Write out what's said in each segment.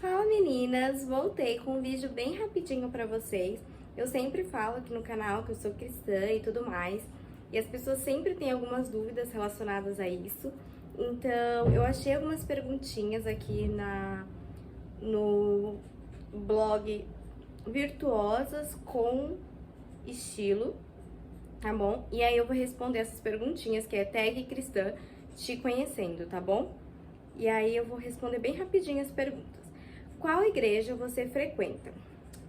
Fala meninas, voltei com um vídeo bem rapidinho pra vocês. Eu sempre falo aqui no canal que eu sou cristã e tudo mais, e as pessoas sempre têm algumas dúvidas relacionadas a isso. Então, eu achei algumas perguntinhas aqui no blog Virtuosas com Estilo, tá bom? E aí eu vou responder essas perguntinhas, que é tag cristã te conhecendo, tá bom? E aí eu vou responder bem rapidinho as perguntas. Qual igreja você frequenta?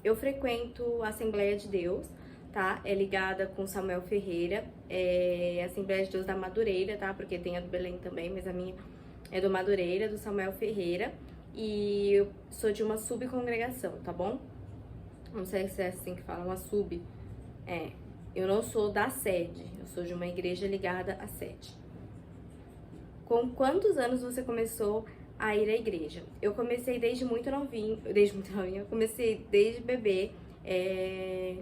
Eu frequento a Assembleia de Deus, tá? É ligada com Samuel Ferreira, é a Assembleia de Deus da Madureira, tá? Porque tem a do Belém também, mas a minha é do Madureira, do Samuel Ferreira. E eu sou de uma subcongregação, tá bom? Não sei se é assim que fala, uma sub. Eu não sou da sede, eu sou de uma igreja ligada à sede. Com quantos anos você começou a ir à igreja? Eu comecei desde muito novinha, eu comecei desde bebê.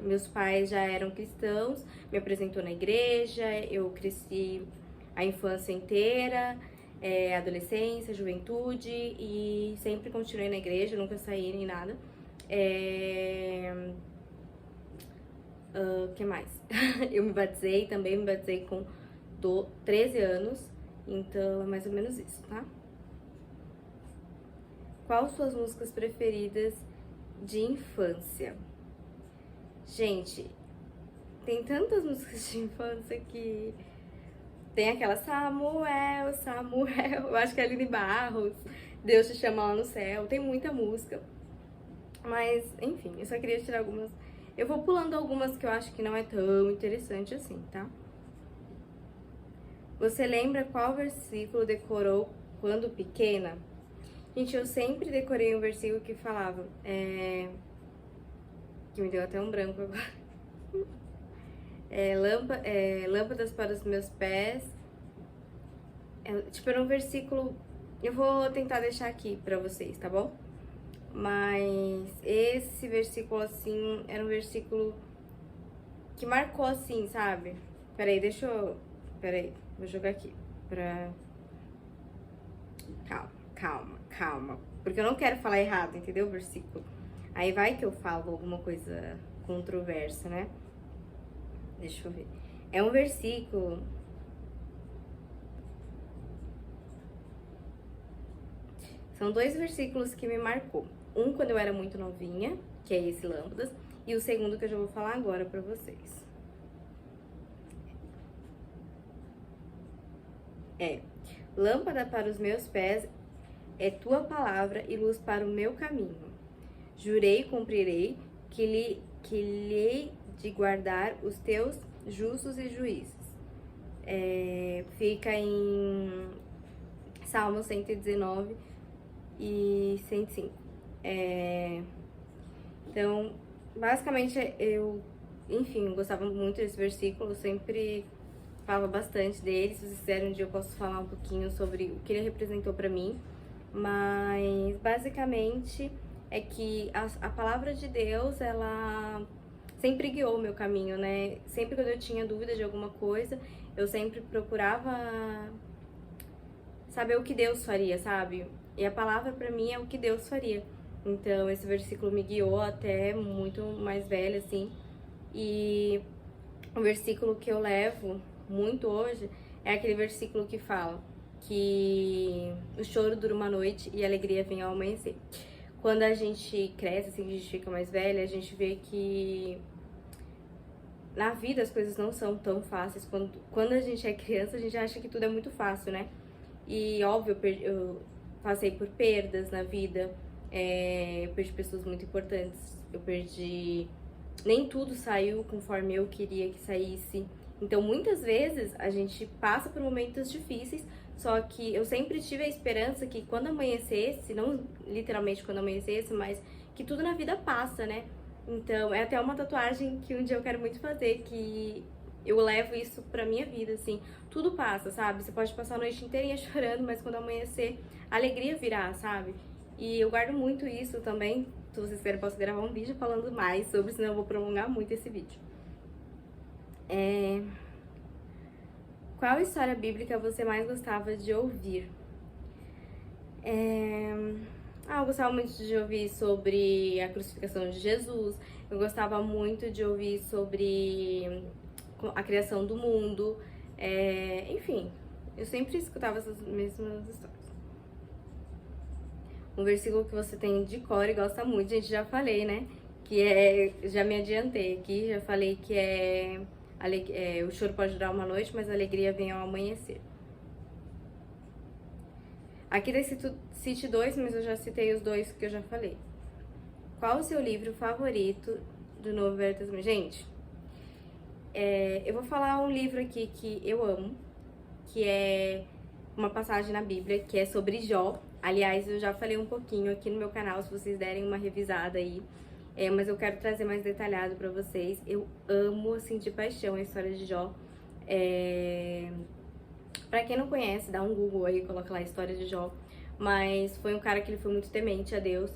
Meus pais já eram cristãos, me apresentou na igreja, eu cresci a infância inteira, adolescência, juventude e sempre continuei na igreja, nunca saí nem nada. Que mais? Eu me batizei também, me batizei com 13 anos, então é mais ou menos isso, tá? Quais suas músicas preferidas de infância? Gente, tem tantas músicas de infância que tem aquela Samuel, Samuel, eu acho que é Aline Barros, Deus te chama lá no céu, tem muita música. Mas, enfim, eu só queria tirar algumas. Eu vou pulando algumas que eu acho que não é tão interessante assim, tá? Você lembra qual versículo decorou quando pequena? Gente, eu sempre decorei um versículo que falava, que me deu até um branco agora. Lâmpadas para os meus pés. Era um versículo. Eu vou tentar deixar aqui pra vocês, tá bom? Mas esse versículo, assim, era um versículo que marcou, assim, sabe? Peraí, vou jogar aqui pra... Calma. Porque eu não quero falar errado, entendeu? O versículo. Aí vai que eu falo alguma coisa controversa, né? Deixa eu ver. É um versículo... São dois versículos que me marcou. Um quando eu era muito novinha, que é esse Lâmpadas, e o segundo que eu já vou falar agora pra vocês. Lâmpada para os meus pés é tua palavra e luz para o meu caminho. Jurei e cumprirei que lhe de guardar os teus justos e juízes. Fica em Salmo 119 e 105. Então, basicamente, enfim, gostava muito desse versículo, sempre falava bastante dele. Se vocês quiserem um dia eu posso falar um pouquinho sobre o que ele representou pra mim. Mas, basicamente, é que a palavra de Deus, ela sempre guiou o meu caminho, né? Sempre quando eu tinha dúvida de alguma coisa, eu sempre procurava saber o que Deus faria, sabe? E a palavra pra mim é o que Deus faria. Então, esse versículo me guiou até muito mais velha, assim. E o versículo que eu levo muito hoje é aquele versículo que fala que o choro dura uma noite e a alegria vem ao amanhecer. Quando a gente cresce, assim, a gente fica mais velha, a gente vê que na vida as coisas não são tão fáceis. Quando a gente é criança, a gente acha que tudo é muito fácil, né? E, óbvio, eu passei por perdas na vida, eu perdi pessoas muito importantes, nem tudo saiu conforme eu queria que saísse. Então, muitas vezes, a gente passa por momentos difíceis, só que eu sempre tive a esperança que quando amanhecesse, não literalmente quando amanhecesse, mas que tudo na vida passa, né? Então, é até uma tatuagem que um dia eu quero muito fazer, que eu levo isso pra minha vida, assim. Tudo passa, sabe? Você pode passar a noite inteirinha chorando, mas quando amanhecer, a alegria virá, sabe? E eu guardo muito isso também. Se vocês quiserem, eu posso gravar um vídeo falando mais sobre, senão eu vou prolongar muito esse vídeo. Qual história bíblica você mais gostava de ouvir? eu gostava muito de ouvir sobre a crucificação de Jesus, eu gostava muito de ouvir sobre a criação do mundo, enfim, eu sempre escutava essas mesmas histórias. Um versículo que você tem de cor e gosta muito, gente, já falei, né? Já me adiantei aqui, já falei que o choro pode durar uma noite, mas a alegria vem ao amanhecer. Aqui cite dois, mas eu já citei os dois que eu já falei. Qual o seu livro favorito do Novo Velho Testamento? Gente, eu vou falar um livro aqui que eu amo, que é uma passagem na Bíblia, que é sobre Jó. Aliás, eu já falei um pouquinho aqui no meu canal, se vocês derem uma revisada aí. Mas eu quero trazer mais detalhado pra vocês. Eu amo, assim, de paixão a história de Jó. Pra quem não conhece, dá um Google aí, coloca lá a história de Jó. Mas foi um cara que ele foi muito temente a Deus.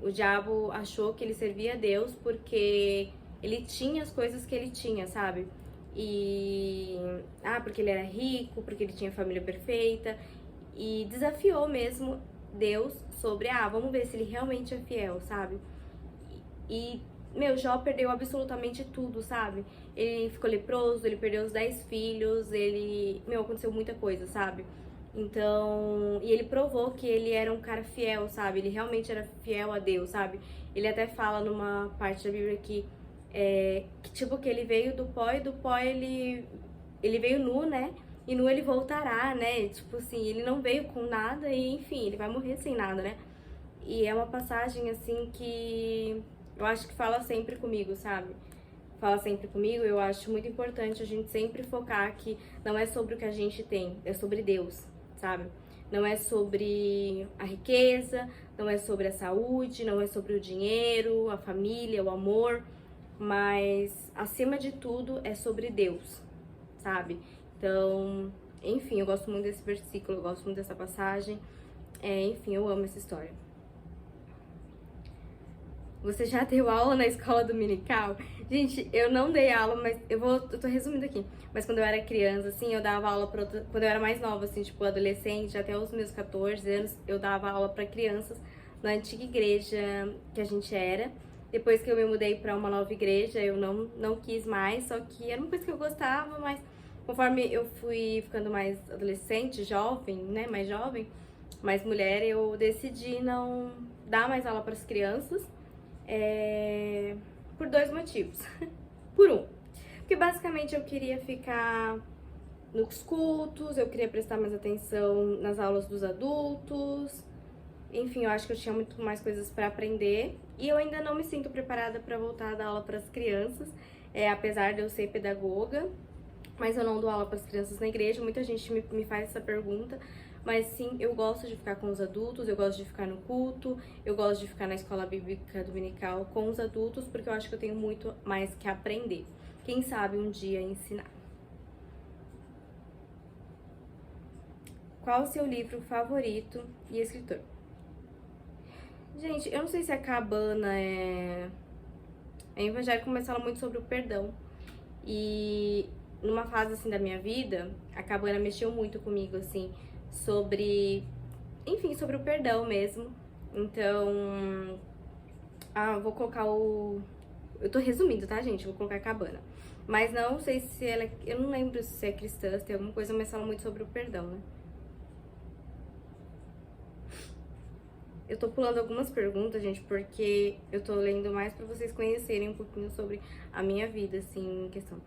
O diabo achou que ele servia a Deus porque ele tinha as coisas que ele tinha, sabe? Porque ele era rico, porque ele tinha família perfeita. E desafiou mesmo Deus sobre, vamos ver se ele realmente é fiel, sabe? Jó perdeu absolutamente tudo, sabe? Ele ficou leproso, ele perdeu os 10 filhos, aconteceu muita coisa, sabe? Então, e ele provou que ele era um cara fiel, sabe? Ele realmente era fiel a Deus, sabe? Ele até fala numa parte da Bíblia que que ele veio do pó e do pó ele veio nu, né? E nu ele voltará, né? Tipo assim, ele não veio com nada e, enfim, ele vai morrer sem nada, né? E é uma passagem, assim, que eu acho que fala sempre comigo, sabe? Fala sempre comigo, eu acho muito importante a gente sempre focar que não é sobre o que a gente tem, é sobre Deus, sabe? Não é sobre a riqueza, não é sobre a saúde, não é sobre o dinheiro, a família, o amor, mas acima de tudo é sobre Deus, sabe? Então, enfim, eu gosto muito desse versículo, eu gosto muito dessa passagem, enfim, eu amo essa história. Você já deu aula na escola dominical? Gente, eu não dei aula, mas eu tô resumindo aqui. Mas quando eu era criança, assim, eu dava aula quando eu era mais nova, assim, tipo, adolescente, até os meus 14 anos, eu dava aula pra crianças na antiga igreja que a gente era. Depois que eu me mudei pra uma nova igreja, eu não quis mais, só que era uma coisa que eu gostava, mas conforme eu fui ficando mais adolescente, jovem, né, mais jovem, mais mulher, eu decidi não dar mais aula pras crianças. Por dois motivos. Por um, porque basicamente eu queria ficar nos cultos, eu queria prestar mais atenção nas aulas dos adultos. Enfim, eu acho que eu tinha muito mais coisas pra aprender. E eu ainda não me sinto preparada pra voltar a dar aula pras crianças, apesar de eu ser pedagoga. Mas eu não dou aula pras crianças na igreja. Muita gente me faz essa pergunta. Mas sim, eu gosto de ficar com os adultos, eu gosto de ficar no culto, eu gosto de ficar na escola bíblica dominical com os adultos, porque eu acho que eu tenho muito mais que aprender. Quem sabe um dia ensinar. Qual o seu livro favorito e escritor? Gente, eu não sei se a Cabana é evangélico, mas fala muito sobre o perdão. E numa fase assim da minha vida, a Cabana mexeu muito comigo, assim, sobre o perdão mesmo. Então, vou colocar eu tô resumindo, tá, gente? Vou colocar a Cabana. Mas não sei se ela, eu não lembro se é cristã, se tem alguma coisa, mas fala muito sobre o perdão, né? Eu tô pulando algumas perguntas, gente, porque eu tô lendo mais pra vocês conhecerem um pouquinho sobre a minha vida, assim, em questão.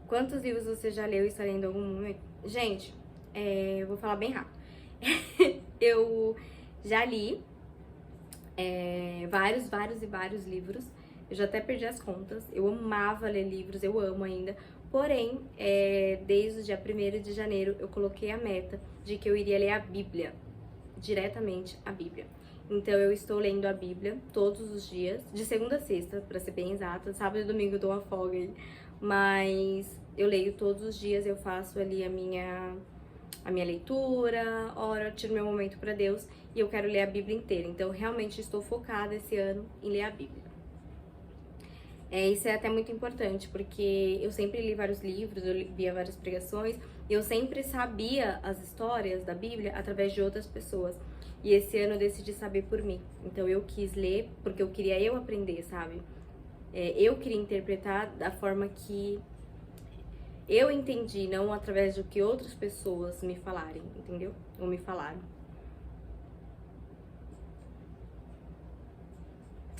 Quantos livros você já leu e está lendo algum momento? Gente, eu vou falar bem rápido. Eu já li vários livros. Eu já até perdi as contas. Eu amava ler livros, eu amo ainda. Porém, desde o dia 1º de janeiro, eu coloquei a meta de que eu iria ler a Bíblia. Diretamente a Bíblia. Então, eu estou lendo a Bíblia todos os dias, de segunda a sexta, pra ser bem exata. Sábado e domingo eu dou uma folga aí. Mas eu leio todos os dias, eu faço ali a minha leitura, oro, tiro meu momento pra Deus e eu quero ler a Bíblia inteira. Então, realmente estou focada esse ano em ler a Bíblia. Isso é até muito importante, porque eu sempre li vários livros, eu via várias pregações, e eu sempre sabia as histórias da Bíblia através de outras pessoas. E esse ano eu decidi saber por mim. Então eu quis ler porque eu queria eu aprender, sabe? Eu queria interpretar da forma que eu entendi, não através do que outras pessoas me falarem, entendeu? Ou me falaram.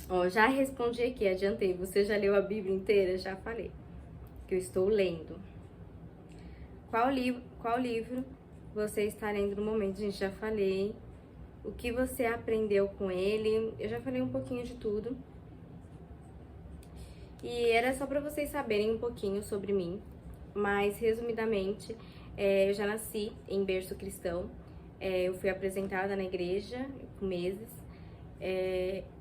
Ó, já respondi aqui, adiantei. Você já leu a Bíblia inteira? Já falei. Que eu estou lendo. Qual livro você está lendo no momento? Gente, já falei. O que você aprendeu com ele? Eu já falei um pouquinho de tudo. E era só pra vocês saberem um pouquinho sobre mim. Mas, resumidamente, eu já nasci em berço cristão. Eu fui apresentada na igreja com meses.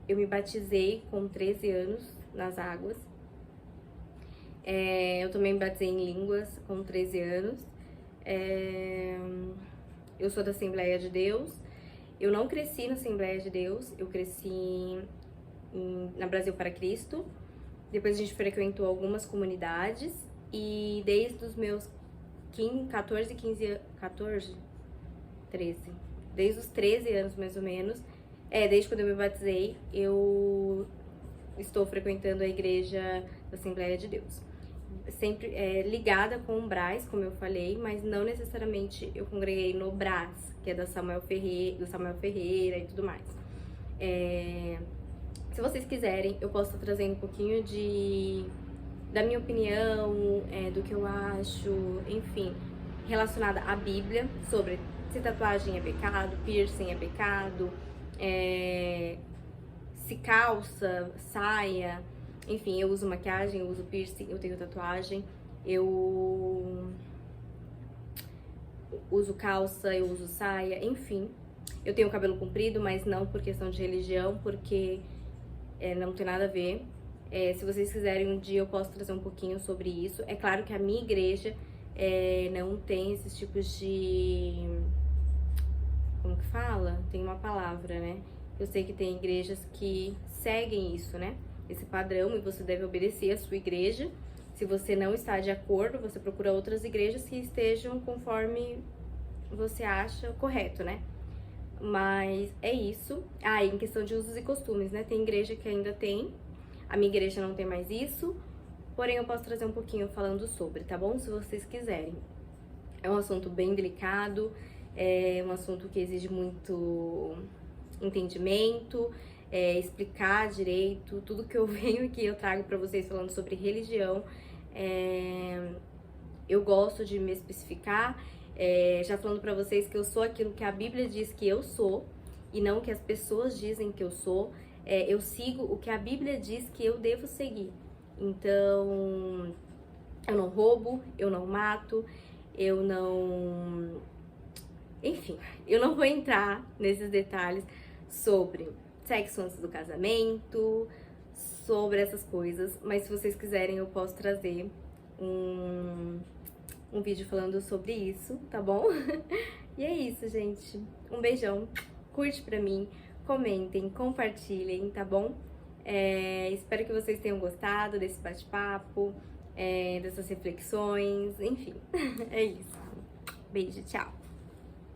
Eu me batizei com 13 anos nas águas. Eu também me batizei em línguas com 13 anos. Eu sou da Assembleia de Deus. Eu não cresci na Assembleia de Deus, eu cresci na Brasil para Cristo. Depois a gente frequentou algumas comunidades e desde os meus desde os 13 anos mais ou menos, desde quando eu me batizei, eu estou frequentando a igreja da Assembleia de Deus. Sempre ligada com o Brás, como eu falei, mas não necessariamente eu congreguei no Brás, que é do Samuel Ferreira e tudo mais. Se vocês quiserem, eu posso estar trazendo um pouquinho da minha opinião, do que eu acho, enfim, relacionada à Bíblia, sobre se tatuagem é pecado, piercing é pecado, se calça, saia, enfim, eu uso maquiagem, eu uso piercing, eu tenho tatuagem, eu uso calça, eu uso saia, enfim. Eu tenho cabelo comprido, mas não por questão de religião, porque não tem nada a ver. Se vocês quiserem, um dia eu posso trazer um pouquinho sobre isso. É claro que a minha igreja não tem esses tipos de... Como que fala? Tem uma palavra, né? Eu sei que tem igrejas que seguem isso, né? Esse padrão, e você deve obedecer à sua igreja. Se você não está de acordo, você procura outras igrejas que estejam conforme você acha correto, né? Mas é isso. E em questão de usos e costumes, né? Tem igreja que ainda tem. A minha igreja não tem mais isso. Porém, eu posso trazer um pouquinho falando sobre, tá bom? Se vocês quiserem. É um assunto bem delicado. É um assunto que exige muito entendimento. Explicar direito. Tudo que eu venho aqui, eu trago pra vocês falando sobre religião. Eu gosto de me especificar. Já falando pra vocês que eu sou aquilo que a Bíblia diz que eu sou e não o que as pessoas dizem que eu sou. Eu sigo o que a Bíblia diz que eu devo seguir. Então, eu não roubo, eu não mato, eu não... Enfim, eu não vou entrar nesses detalhes sobre sexo antes do casamento, sobre essas coisas, mas se vocês quiserem eu posso trazer um vídeo falando sobre isso, tá bom? E é isso, gente. Um beijão, curte pra mim, comentem, compartilhem, tá bom? Espero que vocês tenham gostado desse bate-papo, dessas reflexões, enfim. É isso. Beijo, tchau!